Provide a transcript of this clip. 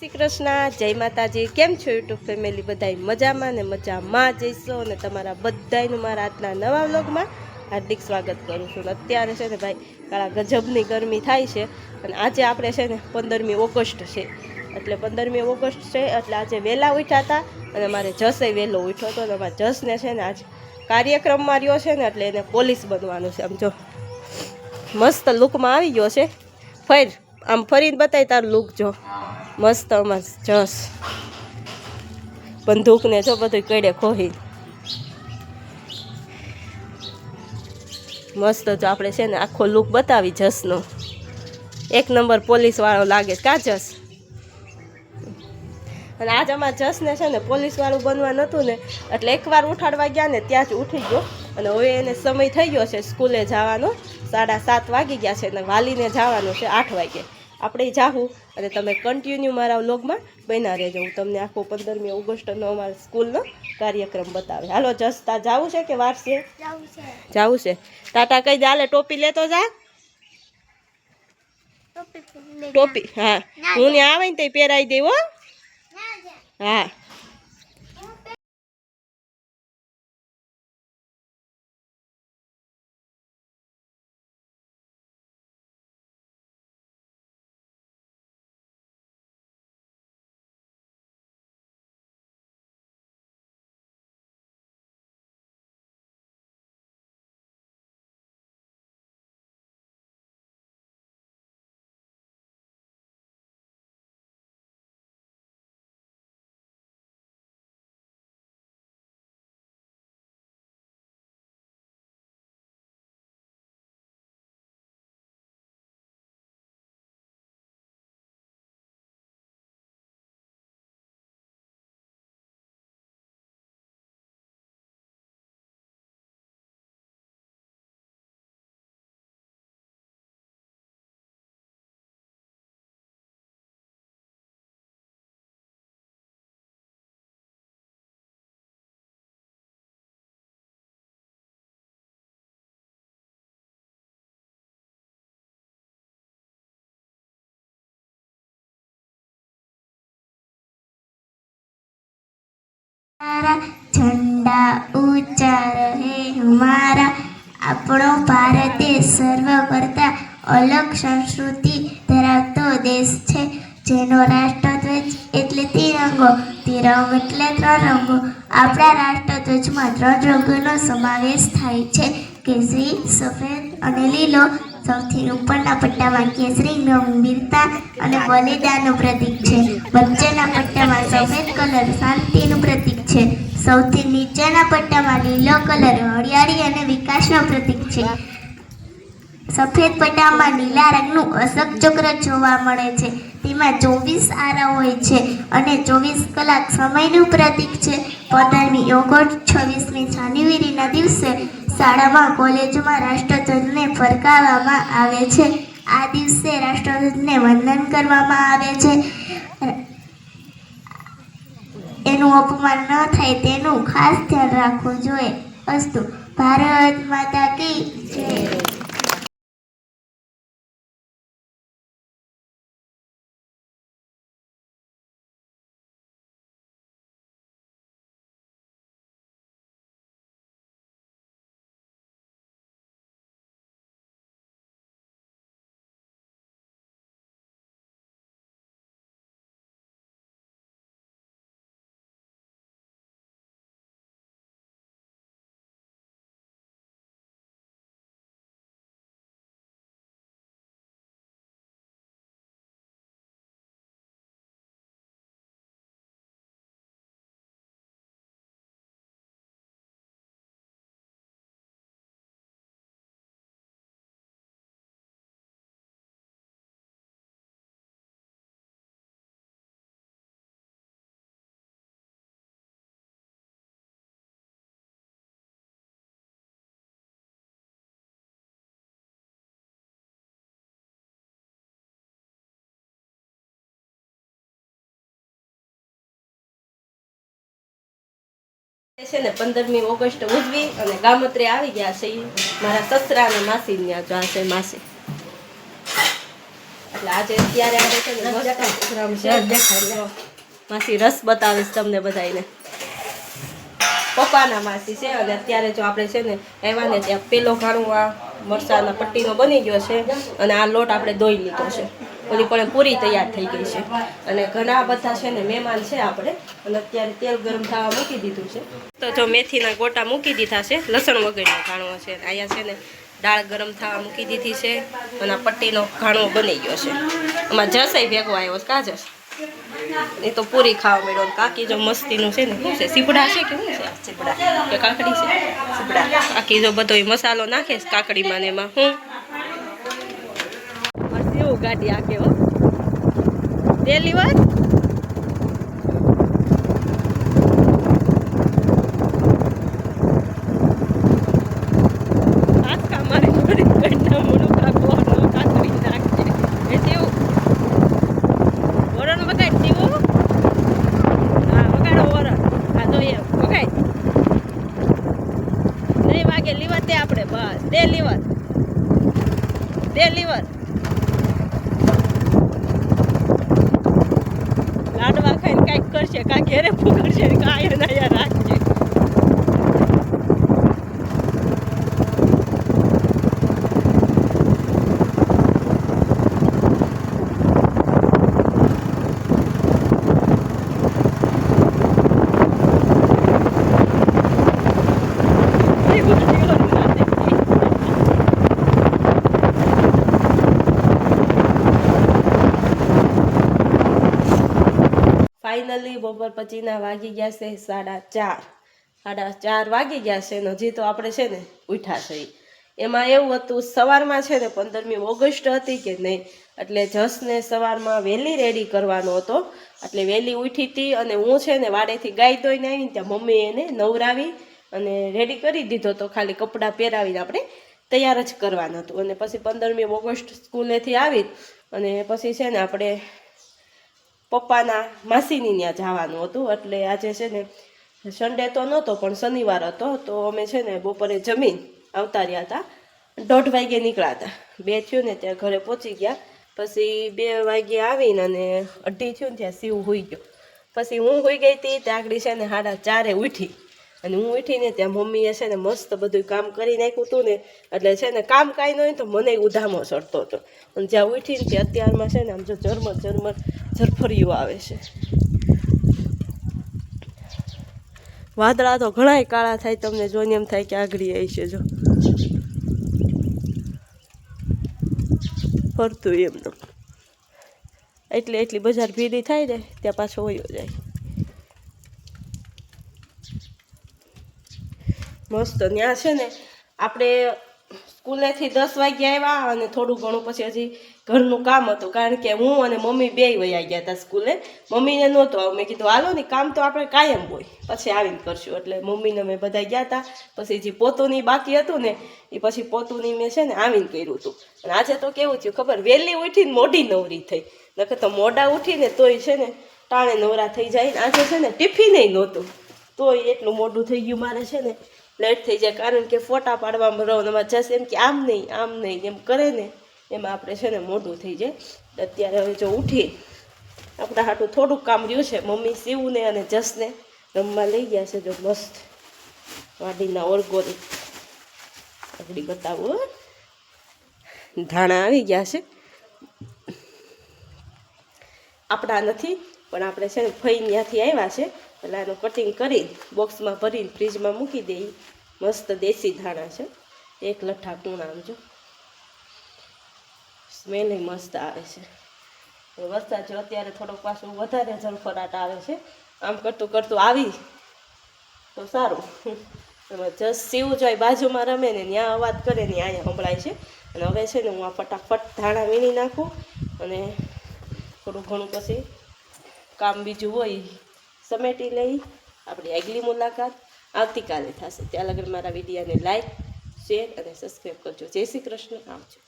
શ્રી કૃષ્ણ, જય માતાજી। કેમ છો યુટ્યુબ ફેમિલી? બધાય મજામાં ને મજામાં જઈશો અને તમારા બધાયનું મારા આજના નવા વ્લોગમાં હાર્દિક સ્વાગત કરું છું। અત્યારે છે ને ભાઈ કાળા ગજબની ગરમી થાય છે અને આજે આપણે છે ને 15મી ઓગસ્ટ છે, એટલે 15મી ઓગસ્ટ છે એટલે આજે વહેલા ઉઠ્યા હતા અને મારે જસે વહેલો ઉઠ્યો હતો અને અમારા જસને છે ને આજ કાર્યક્રમમાં રહ્યો છે ને એટલે એને પોલીસ બનવાનું છે। આમ જો મસ્ત લુકમાં આવી ગયો છે। ફેર આમ ફરીને બતાય તારું લુક જો મસ્ત મસ્ત જસ બંદૂક ને જો બધું કડે ખોહી મસ્ત જો આપણે છે ને આખો લુક બતાવી જસનો એક નંબર પોલીસ વાળો લાગે કા જસ। અને આજ અમારા જસને છે ને પોલીસ વાળું બનવા નહોતું ને એટલે એકવાર ઉઠાડવા ગયા ને ત્યાં જ ઉઠી ગયો અને હવે એને સમય થઈ ગયો છે સ્કૂલે જવાનો। 7:30 વાગી ગયા છે અને વાલીને જવાનું છે 8 વાગે। આપણે જાવું અને તમે કન્ટિન્યુ મારા વ્લોગમાં બન્યા રહેજો। હું તમને આખો 15મી ઓગસ્ટનો અમારા સ્કૂલનો કાર્યક્રમ બતાવે। હાલો જસ, તા જવું છે કે વાર છે? જવું છે। ટાટા કહી દે, હાલે ટોપી લેતો જા। ટોપી હા, હું ને આવે ને તે પહેરાવી દે હો। હા झंडा ऊंचा रहे हमारा। આપણો ભારત દેશ સર્વ કરતા અલગ સંસ્કૃતિ ધરાવતો દેશ છે, જેનો રાષ્ટ્રધ્વજ એટલે તિરંગો। તિરંગો એટલે 3 રંગો। આપણા રાષ્ટ્રધ્વજમાં 3 રંગોનો સમાવેશ થાય છે, કેસરી, સફેદ અને લીલો। સૌથી ઉપરના પટ્ટામાં કેસરી ગંભીરતા અને બલિદાનનું પ્રતીક છે। વચ્ચેના પટ્ટામાં સફેદ કલર શાંતિનું પ્રતીક છે। સૌથી નીચેના પટ્ટામાં લીલો કલર હરિયાળી અને વિકાસનું પ્રતીક છે। સફેદ પટ્ટામાં નીલા રંગનું અશોક ચક્ર જોવા મળે છે, તેમાં 24 આરા હોય છે અને 24 કલાક સમયનું પ્રતીક છે। 15મી ઓગસ્ટ 26મી જાન્યુઆરીના દિવસે શાળામાં કોલેજોમાં રાષ્ટ્રધ્વજને ફરકાવવામાં આવે છે। આ દિવસે રાષ્ટ્રધ્વજને વંદન કરવામાં આવે છે, એનું અપમાન ન થાય તેનું ખાસ ધ્યાન રાખવું જોઈએ। અસ્તુ। ભારત માતા કી જય। છે ને 15મી ઓગસ્ટ ઉજવી અને ગામત્રે આવી ગયા છે મારા સસરા અને માસી ત્યાં જો છે માસી એટલે આજે અત્યારે આપણે છે ને મસ્ત પ્રોગ્રામ છે. માસી રસ બતાવીશ તમને બધાને. પપ્પાના માસી છે અને અત્યારે જો આપણે છે ને આવ્યા ને ત્યાં પેલો ઘાણું આ મરચાના પટ્ટીનો બની ગયો છે અને આ લોટ આપણે દોઈ લીધો છે. ઓલી પણ પૂરી તૈયાર થઈ ગઈ છે અને ઘણા બધા છે ને મહેમાન છે આપણે અને અત્યારે તેલ ગરમ થવા મૂકી દીધું છે. તો જો મેથીના ગોટા મૂકી દીધા છે, લસણ વગરનો ઘાણો છે. અહીંયા છે ને દાળ ગરમ થવા મૂકી દીધી છે અને આ પટ્ટીનો ઘાણો બની ગયો છે. આમાં જસાઈ ભેગો આવ્યો છે. કા જસ એ તો પૂરી ખાવા મળ્યો. કાકી જો મસ્તીનું છે ને શું છે, સીપડા છે કે શું છે? સીપડા કે કાકડી છે? સીપડા. કાકી જો બધો મસાલો નાખે છે કાકડીમાં ને એમાં હું એવું ગાડી આખે હો પહેલી વાર. આખા મારી થોડી ઘરના મુડુકા કોનો કાકડી નાખે એટલે એવું વરણ વગાડ જેવું. હા વગાડો વરણ. હા તો એમ વગાડ નહીં વાગે લીવર દે આપણે. બસ દે લીવર, દે લીવર. લાડવા ખાઈને કાંઈક કરશે, કાં ઘેરે ફૂકરશે, કાંઈ નાયા રાખશે. ફાઇનલી બપોર પછીના વાગી ગયા છે 4:30. 4:30 વાગી ગયા છે ને હજી તો આપણે છે ને ઉઠ્યા છે. એમાં એવું હતું સવારમાં છે ને 15મી ઓગસ્ટ હતી કે નહીં, એટલે જસને સવારમાં વહેલી રેડી કરવાનો હતો. એટલે વહેલી ઉઠી હતી અને હું છે ને વાડેથી ગાય ધોઈને આવીને ત્યાં મમ્મી એને નવરાવી અને રેડી કરી દીધો તો ખાલી કપડાં પહેરાવીને આપણે તૈયાર જ કરવાનું હતું. અને પછી 15મી ઓગસ્ટ સ્કૂલેથી આવી અને પછી છે ને આપણે પપ્પાના માસીની ત્યાં જવાનું હતું. એટલે આજે છે ને સન્ડે તો નહોતો પણ શનિવાર હતો તો અમે છે ને બપોરે જમીન આવતા રહ્યા હતા. 1:30 વાગે નીકળ્યા હતા. 2 થયું ને ત્યાં ઘરે પહોંચી ગયા. પછી 2 વાગે આવીને અને 2:30 થયું ને ત્યાં શિવ હોઈ ગયો. પછી હું હોઈ ગઈ હતી ત્યાં આગળ છે ને 4:30 ઉઠી અને હું ઉઠીને ત્યાં મમ્મીએ છે ને મસ્ત બધું કામ કરી નાખ્યું હતું ને એટલે છે ને કામ કાંઈ ન હોય તો મને ઉધામો ચડતો હતો. અને જ્યાં ઉઠીને ત્યાં અત્યારમાં છે ને આમ જો ઝરમર ઝરફરિયું આવે છે. વાદળા તો ઘણાય કાળા થાય, તમને જોઈને એમ થાય કે આગળ આવી છે જો ફરતું એમનું. એટલી બજાર ભીડી થાય ને ત્યાં પાછો વયો જાય. મસ્ત ત્યાં છે ને આપણે સ્કૂલેથી 10 વાગે આવ્યા અને થોડું ઘણું પછી હજી ઘરનું કામ હતું કારણ કે હું અને મમ્મી 2 વયા ગયા હતા સ્કૂલે. મમ્મીને નહોતો આવું. મેં કીધું હાલો ને કામ તો આપણે કાયમ હોય પછી આવીને કરશું. એટલે મમ્મીને અમે બધા ગયા હતા. પછી જે પોતુની બાકી હતું ને એ પછી પોતુની મેં છે ને આવીને કર્યું હતું. અને આજે તો કેવું થયું ખબર, વહેલી ઉઠીને મોડી નવરી થઈ. નકર તો મોડા ઉઠીને તોય છે ને ટાણે નવરા થઈ જાય. આજે છે ને ટિફિને નહોતું તોય એટલું મોડું થઈ ગયું મારે છે ને લેટ થઈ જાય કારણ કે ફોટા પાડવામાં રહો ને જશે એમ કે આમ નહીં એમ કરે ને એમાં આપણે છે ને મોડું થઈ જાય. અત્યારે હવે જો ઉઠી આપણા હાટું થોડુંક કામ રહ્યું છે. મમ્મી શિવને અને જસને રમવા લઈ ગયા છે. જો મસ્ત વાડીના ઓર્ગોનિક આગળ બતાવું. ધાણા આવી ગયા છે. આપણા નથી પણ આપણે છે ને ફઈ ત્યાંથી આવ્યા છે એટલે આનું કટિંગ કરી બોક્સમાં ભરીને ફ્રીજમાં મૂકી દઈએ. મસ્ત દેશી ધાણા છે. 1 લઠ્ઠા કૂણ આમ જો સ્મેલ મસ્ત આવે છે. વરસાદ જો અત્યારે થોડોક પાછું વધારે ઝરફરાટ આવે છે. આમ કરતું આવી તો સારું. એમાં જસ શિવ જોઈ બાજુમાં રમે ને ત્યાં અવાજ કરે ને અહીંયા સંભળાય છે. અને હવે છે ને હું આ ફટાફટ ધાણા વીણી નાખું અને થોડું ઘણું પછી કામ બીજું હોય સમેટી લઈ. આપણી આગલી મુલાકાત આવતીકાલે થશે. ત્યાં લગન મારા વિડીયોને લાઈક, શેર અને સબસ્ક્રાઈબ કરજો. જય શ્રી કૃષ્ણ. આવજો.